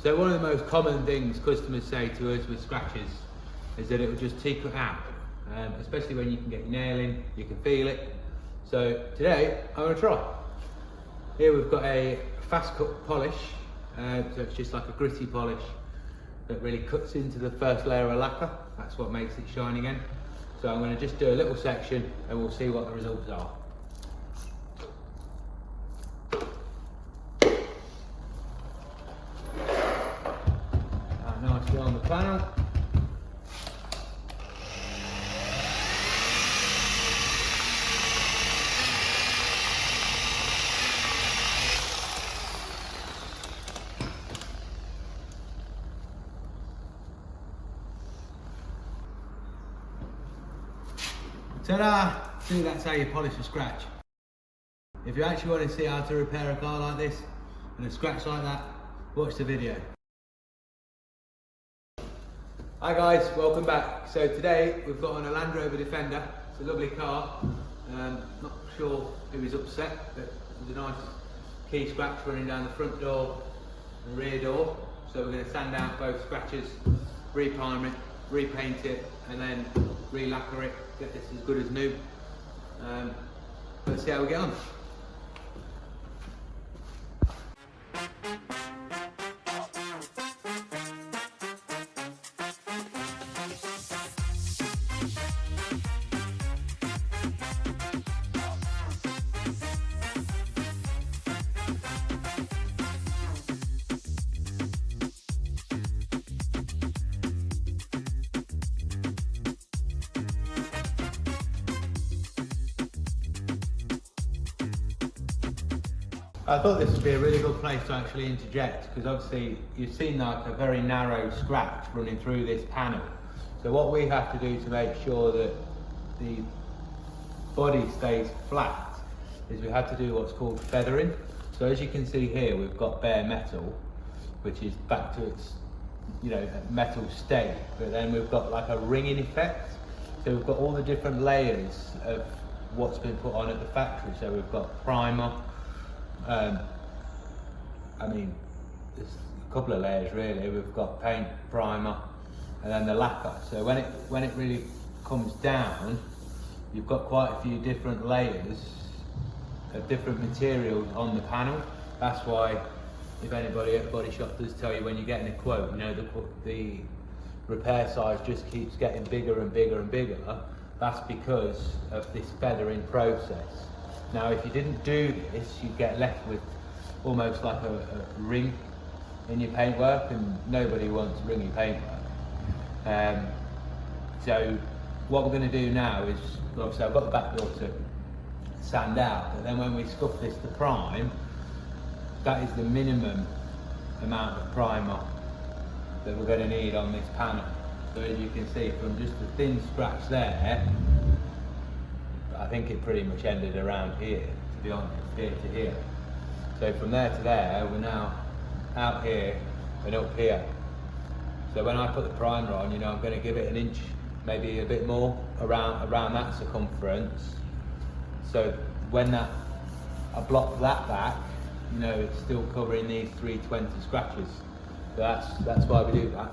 So one of the most common things customers say to us with scratches is that it will just tickle out, especially when you can get your nail in, you can feel it. So today I'm going to try. Here we've got a fast cut polish, so it's just like a gritty polish that really cuts into the first layer of lacquer. That's what makes it shine again. So I'm going to just do a little section and we'll see what the results are. Nicely on the panel. Ta-da! See, that's how you polish a scratch. If you actually want to see how to repair a car like this and a scratch like that, watch the video. Hi guys, welcome back. So today we've got on a Range Rover Defender. It's a lovely car. Not sure who is upset, but there's a nice key scratch running down the front door and rear door. So we're going to sand out both scratches, re-primer it, repaint it, and then re-lacquer it, get this as good as new. Let's see how we get on. I thought this would be a really good place to actually interject, because obviously you've seen like a very narrow scratch running through this panel. So what we have to do to make sure that the body stays flat is we have to do what's called feathering. So as you can see here, we've got bare metal, which is back to its metal state, but then we've got like a ringing effect. So we've got all the different layers of what's been put on at the factory. So we've got primer, there's a couple of layers really. We've got paint, primer, and then the lacquer. So when it really comes down, you've got quite a few different layers of different materials on the panel. That's why, if anybody at the body shop does tell you when you're getting a quote, the repair size just keeps getting bigger and bigger and bigger. That's because of this feathering process. Now, if you didn't do this, you'd get left with almost like a ring in your paintwork, and nobody wants ringy paintwork. So what we're going to do now is, obviously I've got the back door to sand out, but then when we scuff this to prime, that is the minimum amount of primer that we're going to need on this panel. So as you can see, from just a thin scratch there, I think it pretty much ended around here, to be honest, here to here. So from there to there, we're now out here and up here. So when I put the primer on, I'm going to give it an inch, maybe a bit more around that circumference. So when I block that back, it's still covering these 320 scratches. So that's why we do that.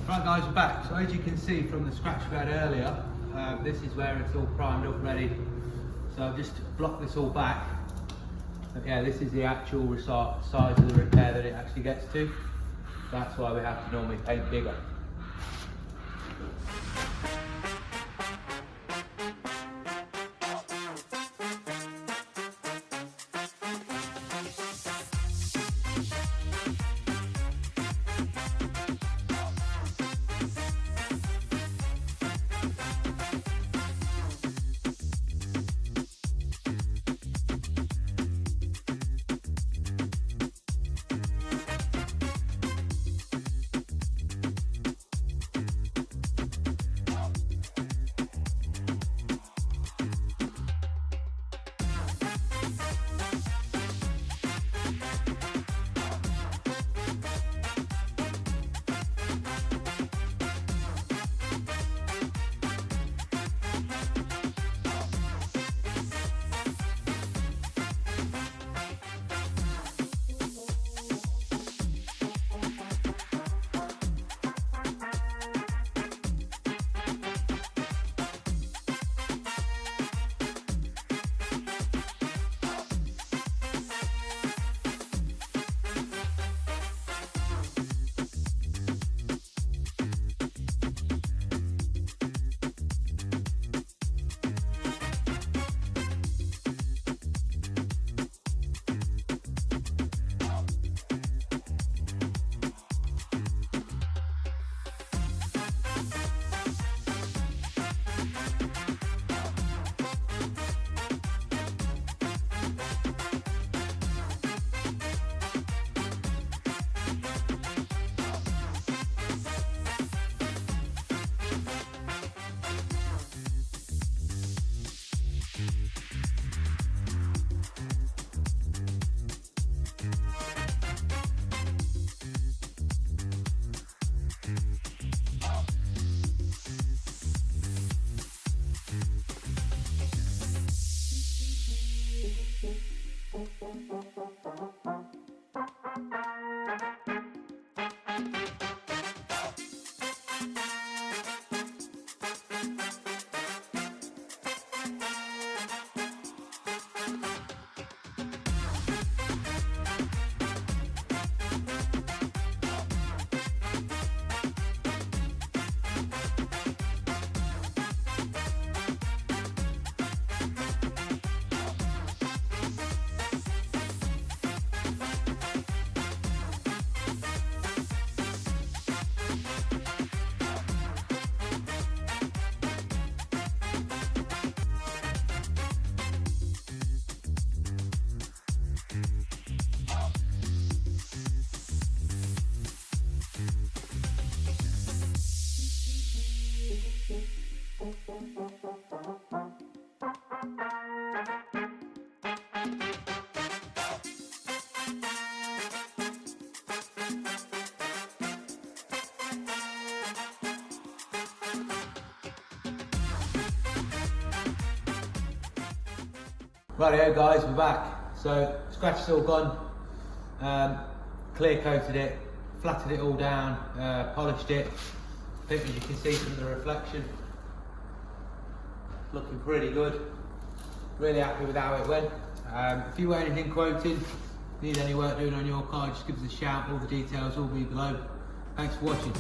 Right guys, we're back. So as you can see from the scratch we had earlier, this is where it's all primed up ready. So I've just blocked this all back. But yeah, this is the actual size of the repair that it actually gets to. That's why we have to normally paint bigger. Rightio guys, we're back. So scratch is all gone, clear coated it, flattened it all down, polished it. I think as you can see from the reflection, looking pretty good. Really happy with how it went. If you want anything quoted, need any work doing on your car, just give us a shout. All the details will be below. Thanks for watching.